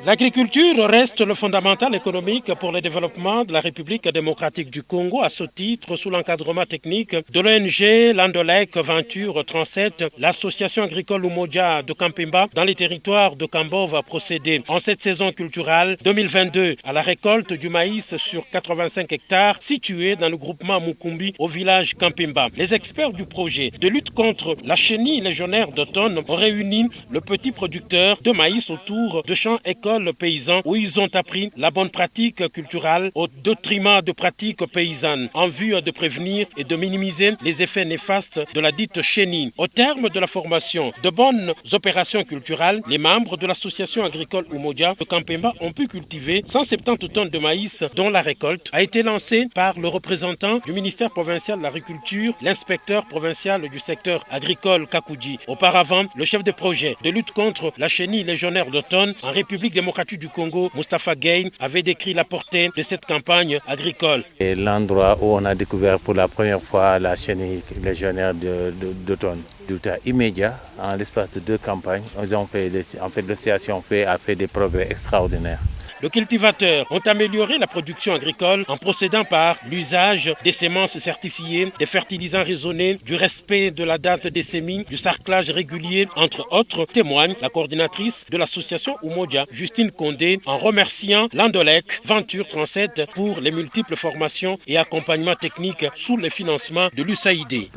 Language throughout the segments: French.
L'agriculture reste le fondamental économique pour le développement de la République démocratique du Congo. À ce titre, sous l'encadrement technique de l'ONG Landolec Venture 37, l'association agricole Umoja de Kampemba dans les territoires de Kambove a procédé en cette saison culturelle 2022 à la récolte du maïs sur 85 hectares situés dans le groupement Mukumbi au village Kampemba. Les experts du projet de lutte contre la chenille légionnaire d'automne ont réuni le petit producteur de maïs autour de champs écoles paysans où ils ont appris la bonne pratique culturelle au détriment de pratiques paysannes en vue de prévenir et de minimiser les effets néfastes de la dite chenille. Au terme de la formation de bonnes opérations culturelles, les membres de l'association agricole Umoja de Kampemba ont pu cultiver 170 tonnes de maïs dont la récolte a été lancée par le représentant du ministère provincial de l'Agriculture, l'inspecteur provincial du secteur agricole Kakouji. Auparavant, le chef de projet de lutte contre la chenille légionnaire d'automne en République démocratique du Congo, Moustapha Gaye, avait décrit la portée de cette campagne agricole. Et l'endroit où on a découvert pour la première fois la chenille légionnaire d'automne. Résultat immédiat, en l'espace de 2 campagnes, l'association a fait des progrès extraordinaires. Les cultivateurs ont amélioré la production agricole en procédant par l'usage des semences certifiées, des fertilisants raisonnés, du respect de la date des semis, du sarclage régulier, entre autres, témoigne la coordinatrice de l'association Umoja, Justine Condé, en remerciant Landolec Venture 37 pour les multiples formations et accompagnements techniques sous le financement de l'USAID.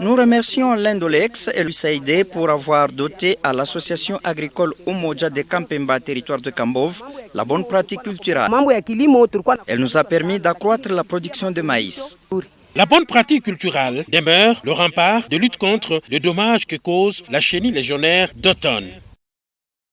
Nous remercions Landolex et l'USAID pour avoir doté à l'association agricole Umoja de Kampemba, territoire de Kambove, la bonne pratique culturelle. Elle nous a permis d'accroître la production de maïs. La bonne pratique culturelle demeure le rempart de lutte contre le dommage que cause la chenille légionnaire d'automne.